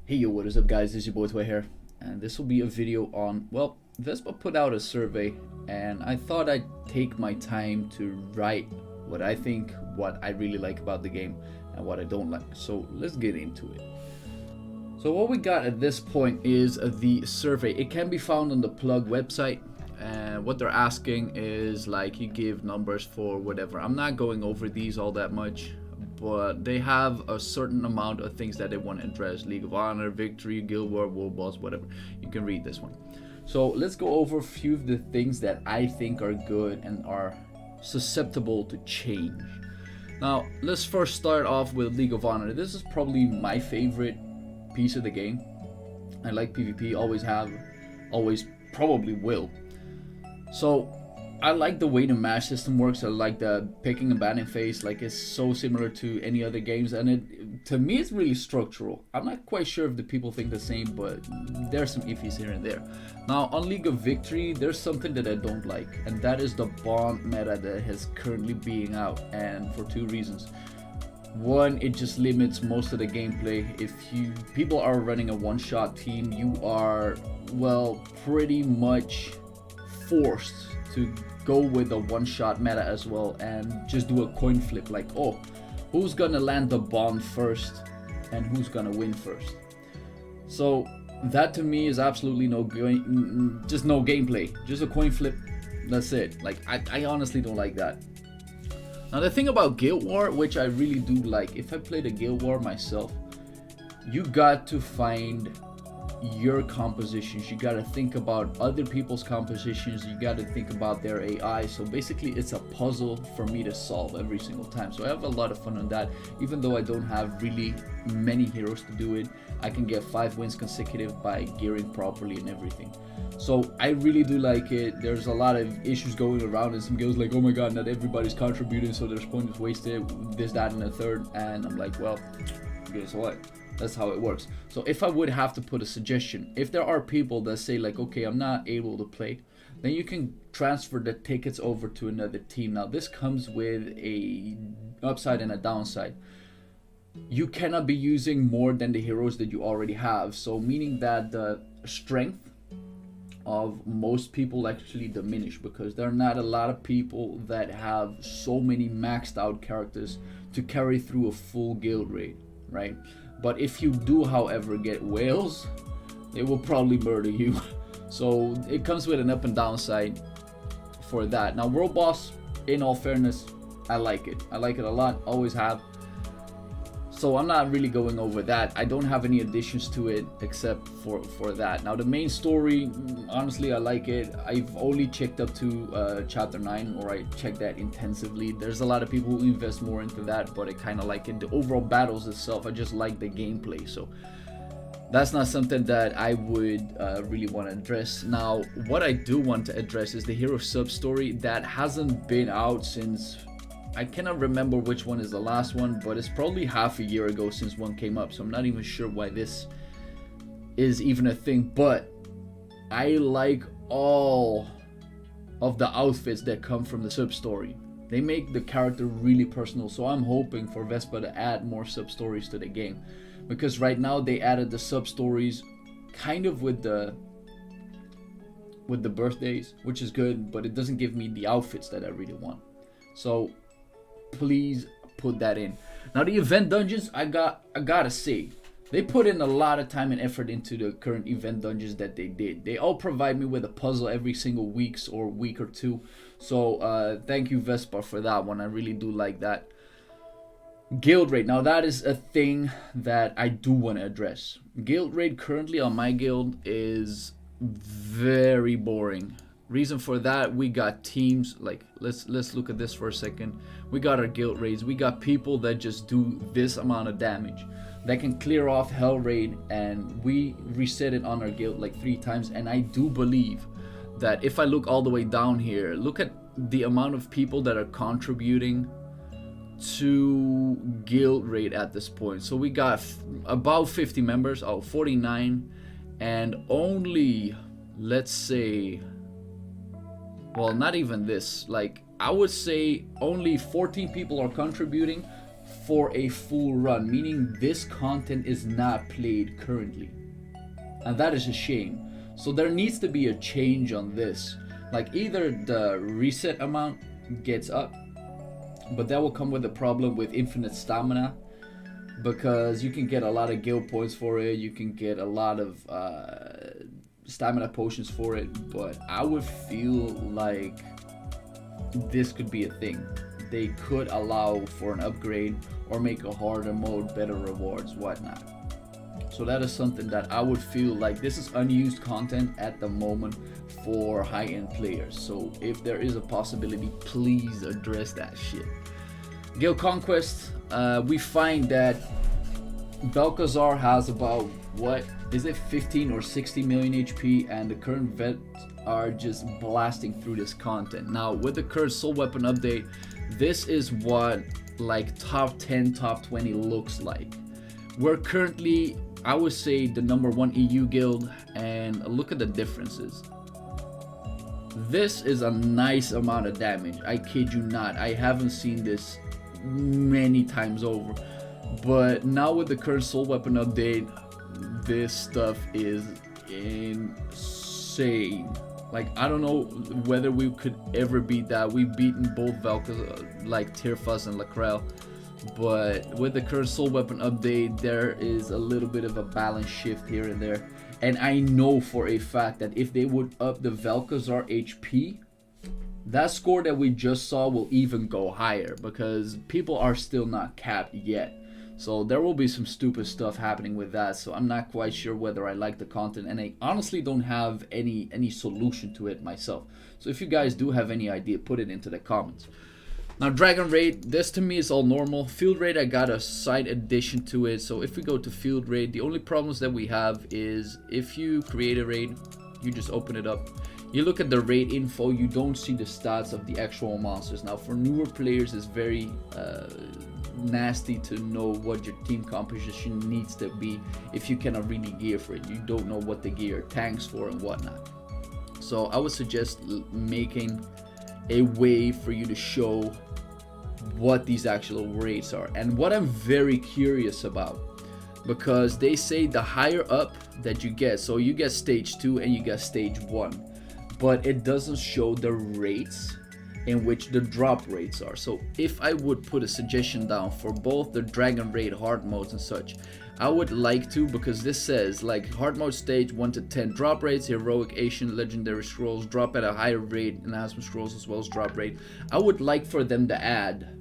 Hey yo, what is up guys, it's your boy Toy here, and this will be a video on, well, Vespa put out a survey, and I thought I'd take my time to write what I think, what I really like about the game, and what I don't like. So let's get into it. So what we got at this point is the survey. It can be found on the Plug website, and what they're asking is like you give numbers for whatever. I'm not going over these all that much, but they have a certain amount of things that they want to address: League of Honor, Victory, Guild War, World Boss, whatever. You can read this one. So let's go over a few of the things that I think are good and are susceptible to change. Now let's first start off with League of Honor. This is probably my favorite piece of the game. I like PvP, always have, always probably will. So I like the way the match system works. I like the picking and banning phase. Like, it's so similar to any other games, and it, to me, it's really structural. I'm not quite sure if the people think the same, but there's some iffies here and there. Now on League of Victory, there's something that I don't like, and that is the bond meta that has currently being out, and for two reasons. One, it just limits most of the gameplay. If people are running a one-shot team, you are, well, pretty much forced to go with a one-shot meta as well, and just do a coin flip, like, oh, who's gonna land the bomb first and who's gonna win first. So that to me is absolutely just no gameplay, just a coin flip, that's it. Like, I honestly don't like that. Now the thing about Guild War, which I really do like, if I played a Guild War myself, you got to find your compositions. You got to think about other people's compositions. You got to think about their AI. So basically it's a puzzle for me to solve every single time. So I have a lot of fun on that. Even though I don't have really many heroes to do it, I can get 5 wins consecutive by gearing properly and everything. So I really do like it. There's a lot of issues going around, and some girls like, oh my god, not everybody's contributing, so there's points wasted, this, that, and the third. And I'm like, well, guess what? That's how it works. So if I would have to put a suggestion, if there are people that say like, okay, I'm not able to play, then you can transfer the tickets over to another team. Now this comes with a upside and a downside. You cannot be using more than the heroes that you already have, so meaning that the strength of most people actually diminish, because there are not a lot of people that have so many maxed out characters to carry through a full guild raid, right? But if you do, however, get whales, they will probably murder you. So it comes with an up and down side for that. Now World Boss, in all fairness, I like it. I like it a lot, always have. So I'm not really going over that. I don't have any additions to it except for that. Now the main story, honestly, I like it. I've only checked up to chapter 9, or I checked that intensively. There's a lot of people who invest more into that, but I kind of like it. The overall battles itself, I just like the gameplay. So that's not something that I would really want to address. Now what I do want to address is the hero sub story that hasn't been out since, I cannot remember which one is the last one, but it's probably half a year ago since one came up, so I'm not even sure why this is even a thing. But I like all of the outfits that come from the sub story. They make the character really personal, so I'm hoping for Vespa to add more sub stories to the game, because right now they added the sub stories kind of with the birthdays, which is good, but it doesn't give me the outfits that I really want. So please put that in. Now the event dungeons, I gotta say, they put in a lot of time and effort into the current event dungeons that they did. They all provide me with a puzzle every single week or two. So thank you Vespa for that one. I really do like that. Guild raid, now that is a thing that I do want to address. Guild raid currently on my guild is very boring. Reason for that, we got teams like, let's look at this for a second. We got our guild raids. We got people that just do this amount of damage, that can clear off hell raid, and we reset it on our guild like 3 times. And I do believe that if I look all the way down here, look at the amount of people that are contributing to guild raid at this point. So we got about 50 members, 49, and only, let's say, well, not even this, like I would say only 14 people are contributing for a full run, meaning this content is not played currently. And that is a shame. So there needs to be a change on this. Like either the reset amount gets up, but that will come with a problem with infinite stamina, because you can get a lot of guild points for it, you can get a lot of stamina potions for it, but I would feel like this could be a thing. They could allow for an upgrade or make a harder mode, better rewards, whatnot. So that is something that I would feel like this is unused content at the moment for high-end players. So if there is a possibility, please address that shit. Guild Conquest, we find that Vel'Khazar has about, what is it, 15 or 60 million HP, and the current vets are just blasting through this content. Now with the current soul weapon update, this is what like top 10, top 20 looks like. We're currently, I would say, the #1 EU guild, and look at the differences. This is a nice amount of damage, I kid you not. I haven't seen this many times over, but now with the current soul weapon update, this stuff is insane. Like, I don't know whether we could ever beat that. We've beaten both Vel'Khazar, like Tearfus and Lakrel, but with the current soul weapon update, there is a little bit of a balance shift here and there. And I know for a fact that if they would up the Vel'Khazar HP, that score that we just saw will even go higher, because people are still not capped yet. So there will be some stupid stuff happening with that. So I'm not quite sure whether I like the content, and I honestly don't have any solution to it myself. So if you guys do have any idea, put it into the comments. Now Dragon Raid, this to me is all normal. Field Raid, I got a side addition to it. So if we go to Field Raid, the only problems that we have is if you create a raid, you just open it up. You look at the raid info, you don't see the stats of the actual monsters. Now for newer players, it's very nasty to know what your team composition needs to be if you cannot really gear for it. You don't know what the gear tanks for and whatnot. So I would suggest making a way for you to show what these actual raids are. And what I'm very curious about, because they say the higher up that you get, so you get stage 2 and you get stage 1, but it doesn't show the rates in which the drop rates are. So if I would put a suggestion down for both the Dragon Raid hard modes and such, I would like to, because this says like hard mode stage 1 to 10 drop rates, heroic, ancient, legendary scrolls drop at a higher rate, enhancement scrolls as well as drop rate. I would like for them to add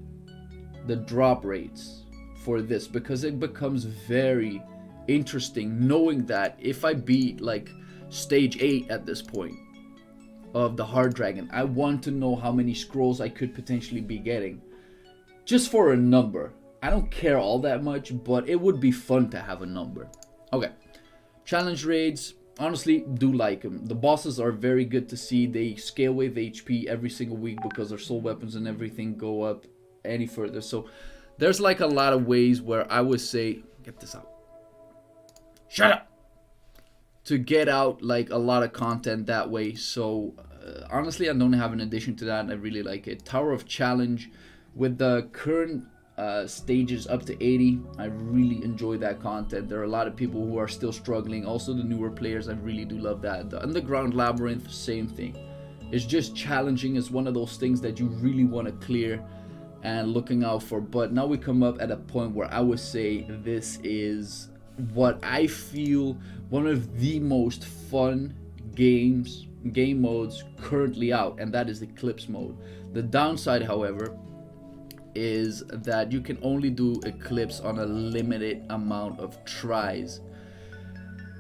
the drop rates for this, because it becomes very interesting knowing that if I beat like stage 8 at this point of the hard dragon, I want to know how many scrolls I could potentially be getting, just for a number. I don't care all that much, but it would be fun to have a number. Okay, challenge raids, honestly do like them. The bosses are very good to see. They scale with HP every single week because their soul weapons and everything go up any further. So there's like a lot of ways where I would say, get this out, shut up, to get out like a lot of content that way. So honestly, I don't have an addition to that, and I really like it. Tower of Challenge, with the current stages up to 80, I really enjoy that content. There are a lot of people who are still struggling, also the newer players. I really do love that. The Underground Labyrinth, same thing. It's just challenging. It's one of those things that you really want to clear and looking out for. But now we come up at a point where I would say this is what I feel one of the most fun game modes currently out, and that is Eclipse mode. The downside, however, is that you can only do Eclipse on a limited amount of tries.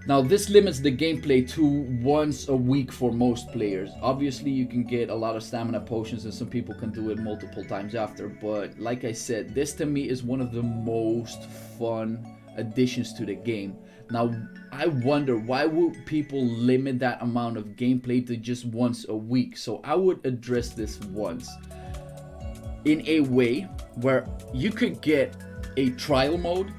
Now this limits the gameplay to once a week for most players. Obviously you can get a lot of stamina potions and some people can do it multiple times after, but like I said, this to me is one of the most fun additions to the game. Now I wonder, why would people limit that amount of gameplay to just once a week? So I would address this once in a way where you could get a trial mode,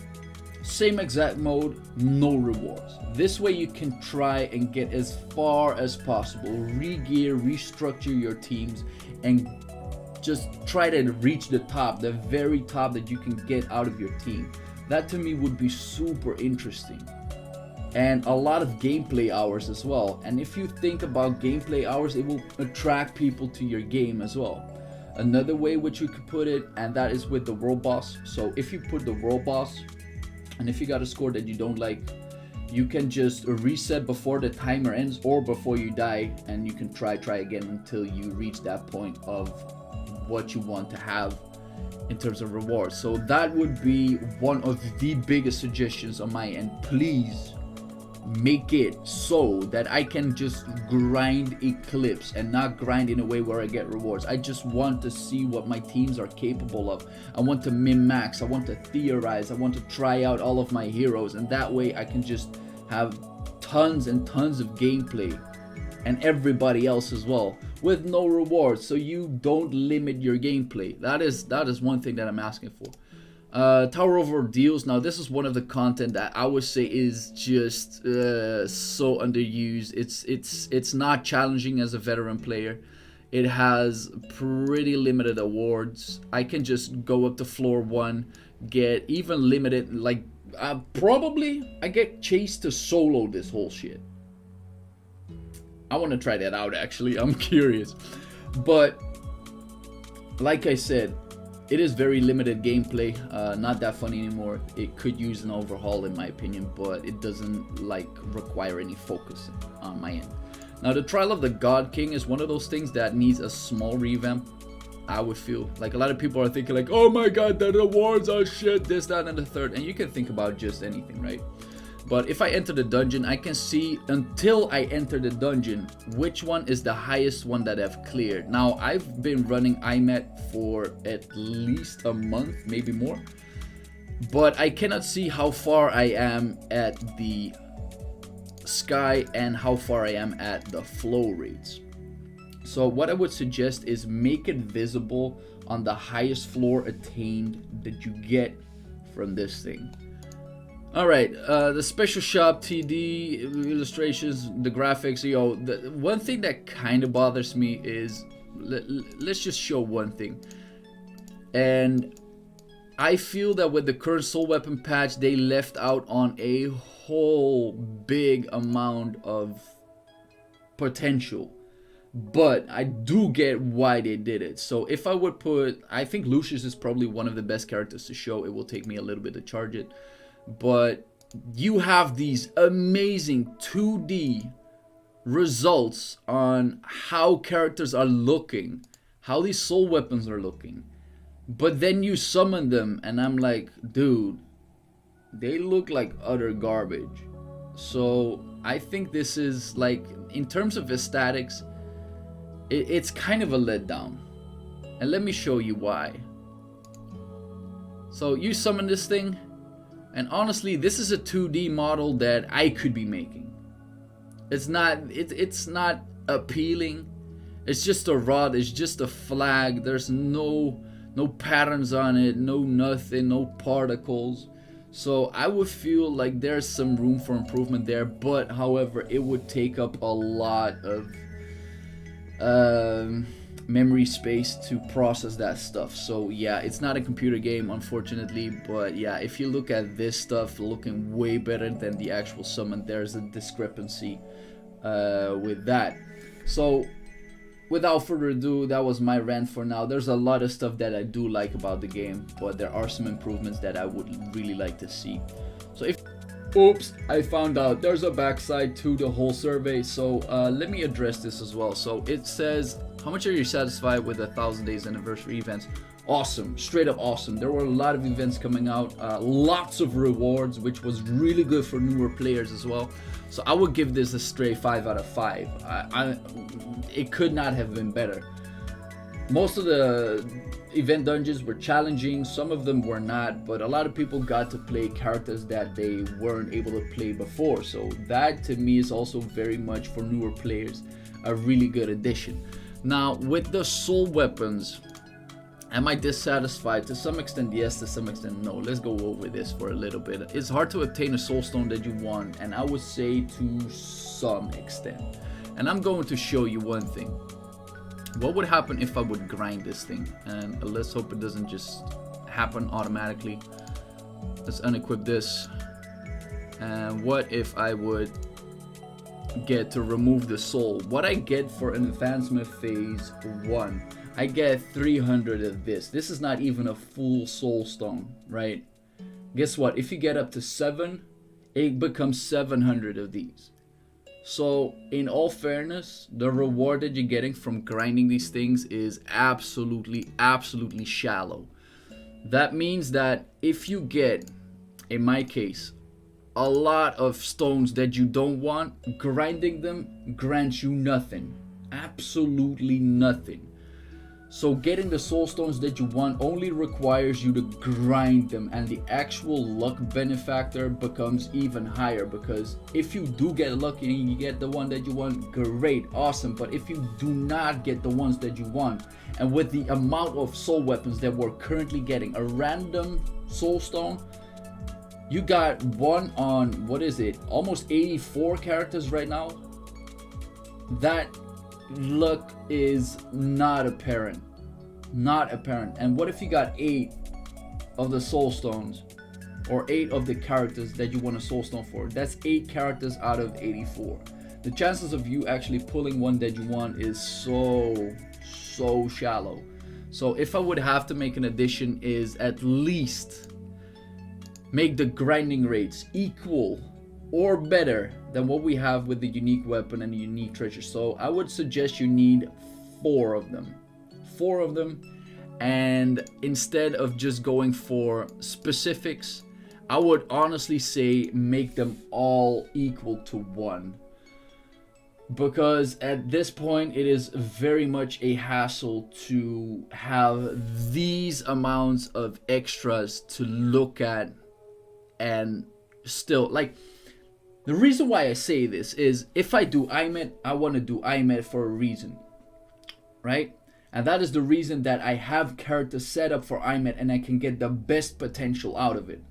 same exact mode, no rewards. This way you can try and get as far as possible, re-gear, restructure your teams, and just try to reach the top, the very top that you can get out of your team. That to me would be super interesting. And a lot of gameplay hours as well. And if you think about gameplay hours, it will attract people to your game as well. Another way which you could put it, and that is with the world boss. So if you put the world boss, and if you got a score that you don't like, you can just reset before the timer ends or before you die, and you can try again until you reach that point of what you want to have in terms of rewards. So that would be one of the biggest suggestions on my end. Please make it so that I can just grind Eclipse and not grind in a way where I get rewards. I just want to see what my teams are capable of. I want to min-max, I want to theorize, I want to try out all of my heroes, and that way I can just have tons and tons of gameplay, and everybody else as well, with no rewards, so you don't limit your gameplay. That is one thing that I'm asking for. Tower of Ordeals. Now this is one of the content that I would say is just so underused. It's not challenging as a veteran player. It has pretty limited awards. I can just go up to floor 1, get even limited, like probably I get chased to solo this whole shit. I want to try that out actually. I'm curious. But like I said, it is very limited gameplay, not that funny anymore. It could use an overhaul in my opinion, but it doesn't like require any focus on my end. Now the Trial of the God King is one of those things that needs a small revamp. I would feel like a lot of people are thinking like, oh my god, the rewards are shit, this, that, and the third. And you can think about just anything, right? But if I enter the dungeon, I can see until I enter the dungeon which one is the highest one that I've cleared. Now I've been running IMET for at least a month, maybe more, but I cannot see how far I am at the sky and how far I am at the flow rates. So what I would suggest is make it visible on the highest floor attained that you get from this thing. Alright, the special shop, TD, illustrations, the graphics, yo, the one thing that kind of bothers me is, let's just show one thing. And I feel that with the current Soul Weapon patch, they left out on a whole big amount of potential. But I do get why they did it. So if I would put, I think Lucius is probably one of the best characters to show. It will take me a little bit to charge it. But you have these amazing 2D results on how characters are looking, how these soul weapons are looking, but then you summon them and I'm like, dude, they look like utter garbage. So I think this is like, in terms of aesthetics, it's kind of a letdown, and let me show you why. So you summon this thing, and honestly, this is a 2D model that I could be making. It's not appealing. It's just a rod, it's just a flag. There's no patterns on it, no nothing, no particles. So I would feel like there's some room for improvement there, but however, it would take up a lot of memory space to process that stuff. So yeah, it's not a computer game, unfortunately, but yeah, if you look at this stuff looking way better than the actual summon, there's a discrepancy with that. So without further ado, that was my rant for now. There's a lot of stuff that I do like about the game, but there are some improvements that I would really like to see. So if oops, I found out there's a backside to the whole survey, so let me address this as well. So it says, how much are you satisfied with the 1000 days anniversary events? Awesome, straight up awesome. There were a lot of events coming out, lots of rewards, which was really good for newer players as well. So I would give this a straight 5 out of 5. It could not have been better. Most of the event dungeons were challenging, some of them were not, but a lot of people got to play characters that they weren't able to play before. So that to me is also very much for newer players a really good addition. Now with the soul weapons, am I dissatisfied? To some extent yes, to some extent no. Let's go over this for a little bit. It's hard to obtain a soul stone that you want, and I would say to some extent. And I'm going to show you one thing. what would happen if I would grind this thing? And let's hope it doesn't just happen automatically. Let's unequip this. And what if I would get to remove the soul? What I get for an advancement phase 1, I get 300 of this. This is not even a full soul stone, right? Guess what? If you get up to 7, it becomes 700 of these. So in all fairness, the reward that you're getting from grinding these things is absolutely shallow. That means that if you get, in my case, a lot of stones that you don't want, grinding them grants you nothing. Absolutely nothing. So getting the soul stones that you want only requires you to grind them, and the actual luck benefactor becomes even higher, because if you do get lucky and you get the one that you want, great, awesome. But if you do not get the ones that you want, and with the amount of soul weapons that we're currently getting, a random soul stone, you got one on, what is it, almost 84 characters right now. That luck is not apparent. And what if you got 8 of the soul stones, or 8 of the characters that you want a soul stone for? That's 8 characters out of 84. The chances of you actually pulling one that you want is so shallow. So if I would have to make an addition, is at least make the grinding rates equal or better than what we have with the unique weapon and the unique treasure. So I would suggest you need 4 of them. And instead of just going for specifics, I would honestly say make them all equal to 1. Because at this point it is very much a hassle to have these amounts of extras to look at. And still, like, the reason why I say this is, if I do IMET, I want to do IMET for a reason, right? And that is the reason that I have characters set up for IMET, and I can get the best potential out of it.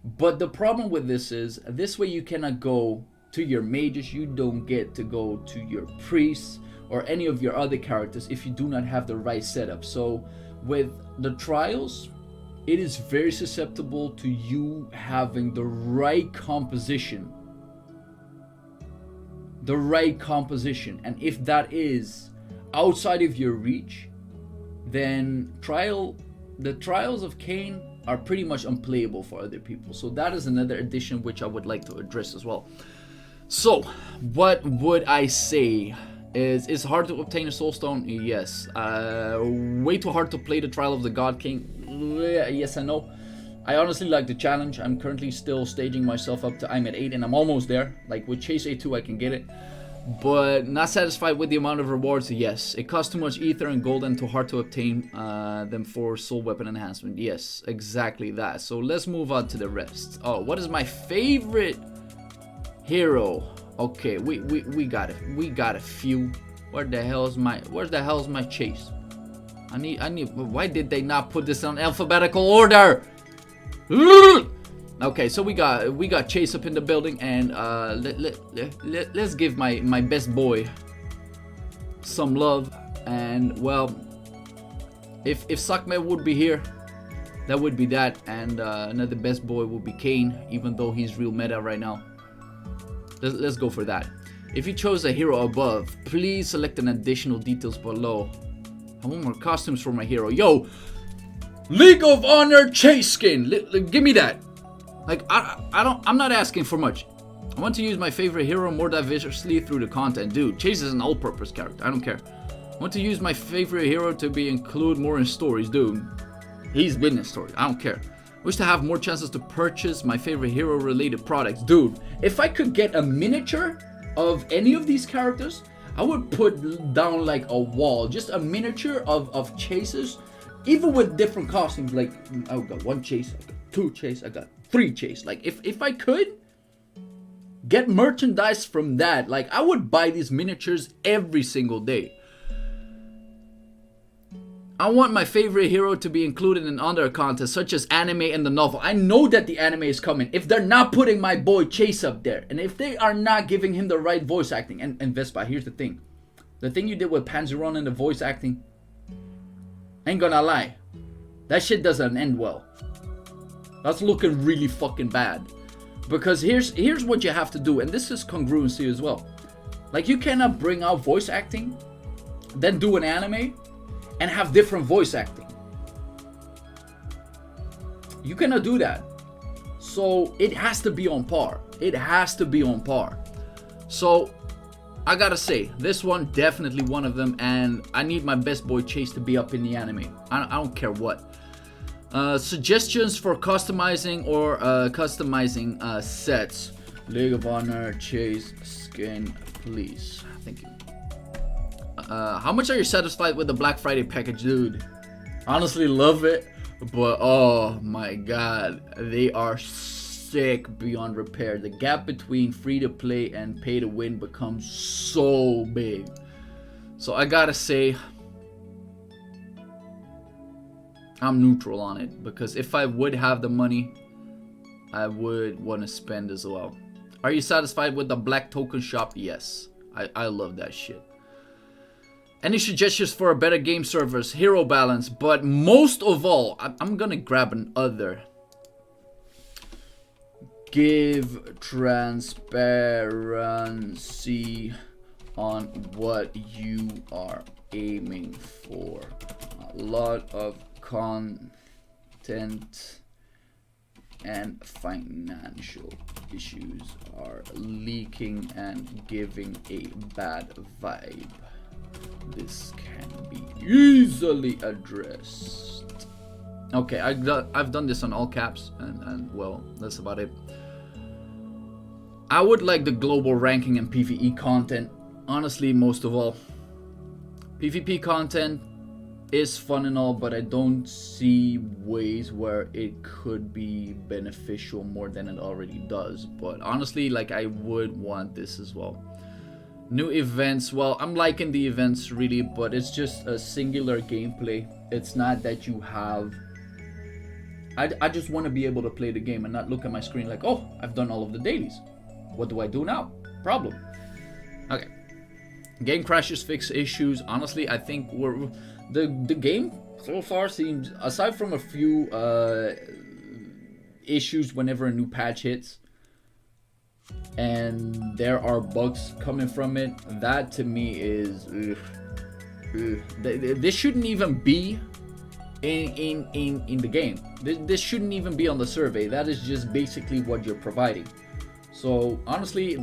But the problem with this is, this way you cannot go to your mages, you don't get to go to your priests or any of your other characters if you do not have the right setup. So with the trials, it is very susceptible to you having the right composition. And if that is outside of your reach, then the trials of Cain are pretty much unplayable for other people. So that is another addition which I would like to address as well. So what would I say? It's hard to obtain a soul stone, yes. Way too hard to play the Trial of the God King, yes and no. I honestly like the challenge. I'm currently still staging myself up to I'm at 8, and I'm almost there. Like with Chase A2 I can get it, but not satisfied with the amount of rewards, yes. It costs too much ether and gold and too hard to obtain them for soul weapon enhancement, yes, exactly that. So let's move on to the rest. Oh, what is my favorite hero? Okay, we got it. We got a few. Where's the hell's my Chase? I need. Why did they not put this on alphabetical order? Okay, so we got Chase up in the building, and let's give my best boy some love. And well, if Sakme would be here, that would be that, and another best boy would be Cain, even though he's real meta right now. Let's go for that. If you chose a hero above, please select an additional details below. I want more costumes for my hero. Yo, League of Honor Chase skin. Give me that. Like, I'm not asking for much. I want to use my favorite hero more diversely through the content. Dude, Chase is an all-purpose character. I don't care. I want to use my favorite hero to be included more in stories. Dude, he's been in stories. I don't care. Wish to have more chances to purchase my favorite hero related products. Dude, if I could get a miniature of any of these characters, I would put down like a wall, just a miniature of Chases, even with different costumes. Like, I got 1 Chase, I got 2 Chase, I got 3 Chase. Like, if I could get merchandise from that, like, I would buy these miniatures every single day. I want my favorite hero to be included in other contests, such as anime and the novel. I know that the anime is coming. If they're not putting my boy Chase up there, and if they are not giving him the right voice acting, and Vespa, here's the thing. The thing you did with Panzeron and the voice acting, ain't gonna lie, that shit doesn't end well. That's looking really fucking bad. Because here's what you have to do, and this is congruency as well. Like, you cannot bring out voice acting, then do an anime, and have different voice acting. You cannot do that. So it has to be on par. It has to be on par. So I gotta say, this one definitely one of them, and I need my best boy Chase to be up in the anime. I don't care what. Suggestions for customizing or customizing sets. League of Honor Chase skin, please. Thank you. How much are you satisfied with the Black Friday package, dude? Honestly, love it, but oh my god, they are sick beyond repair. The gap between free to play and pay to win becomes so big. So I gotta say, I'm neutral on it, because if I would have the money, I would want to spend as well. Are you satisfied with the Black Token Shop? Yes, I love that shit. Any suggestions for a better game servers? Hero balance, but most of all, I'm gonna grab another. Give transparency on what you are aiming for. A lot of content and financial issues are leaking and giving a bad vibe. This can be easily addressed. Okay, I've done this on all caps, and well, that's about it. I would like the global ranking and PvE content. Honestly, most of all, PvP content is fun and all, but I don't see ways where it could be beneficial more than it already does. But honestly, like, I would want this as well. New events, well, I'm liking the events really, but it's just a singular gameplay. It's not that you have... I just want to be able to play the game and not look at my screen like, oh, I've done all of the dailies. What do I do now? Problem. Okay. Game crashes, fix issues. Honestly, I think the game so far seems, aside from a few issues whenever a new patch hits, and there are bugs coming from it, that to me is this shouldn't even be in the game. This shouldn't even be on the survey. That is just basically what you're providing. So honestly,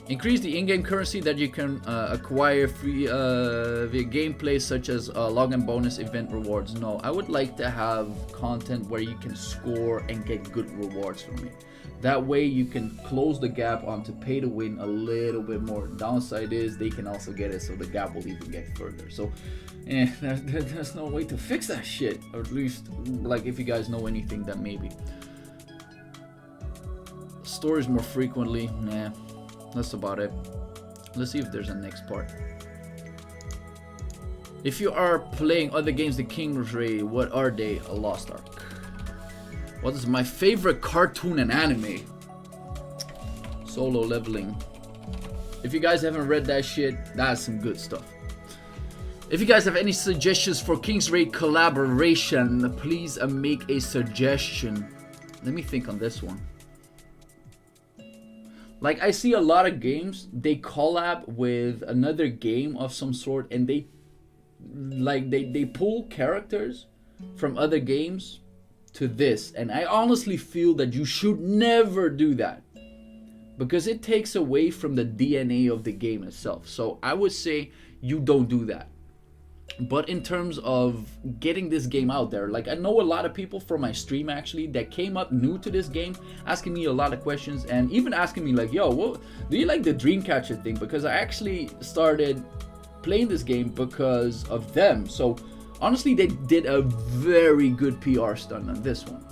increase the in-game currency that you can acquire free via gameplay, such as login bonus, event rewards. No, I would like to have content where you can score and get good rewards from it. That way you can close the gap onto pay to win a little bit more. Downside is they can also get it, so the gap will even get further. So there's no way to fix that shit. Or at least, like, if you guys know anything, then maybe. Stories more frequently. Nah, that's about it. Let's see if there's a next part. If you are playing other games, the King's Raid, what are they? A Lost Ark. What is my favorite cartoon and anime? Solo Leveling. If you guys haven't read that shit, that's some good stuff. If you guys have any suggestions for King's Raid collaboration, please make a suggestion. Let me think on this one. Like, I see a lot of games, they collab with another game of some sort, and they pull characters from other games to this, and I honestly feel that you should never do that, because it takes away from the DNA of the game itself. So I would say you don't do that. But in terms of getting this game out there, like, I know a lot of people from my stream actually that came up new to this game, asking me a lot of questions, and even asking me like, yo, what do you like the Dreamcatcher thing? Because I actually started playing this game because of them. So honestly, they did a very good PR stunt on this one.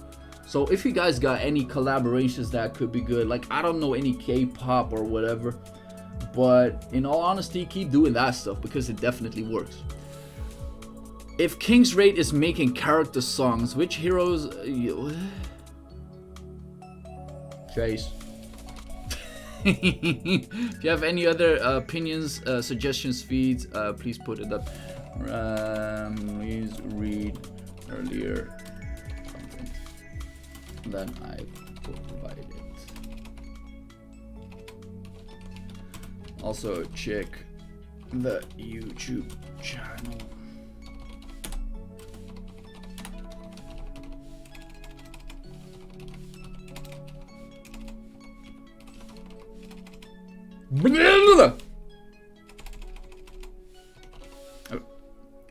So if you guys got any collaborations that could be good, like, I don't know any K-pop or whatever, but in all honesty, keep doing that stuff because it definitely works. If King's Raid is making character songs, which heroes... Chase. If you have any other opinions, suggestions, feeds, please put it up. Please read earlier content than I provided. Also check the YouTube channel.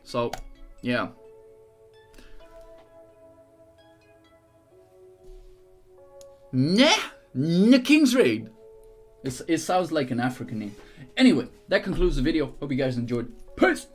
So, yeah. King's Raid. It sounds like an African name. Anyway, that concludes the video. Hope you guys enjoyed. Peace!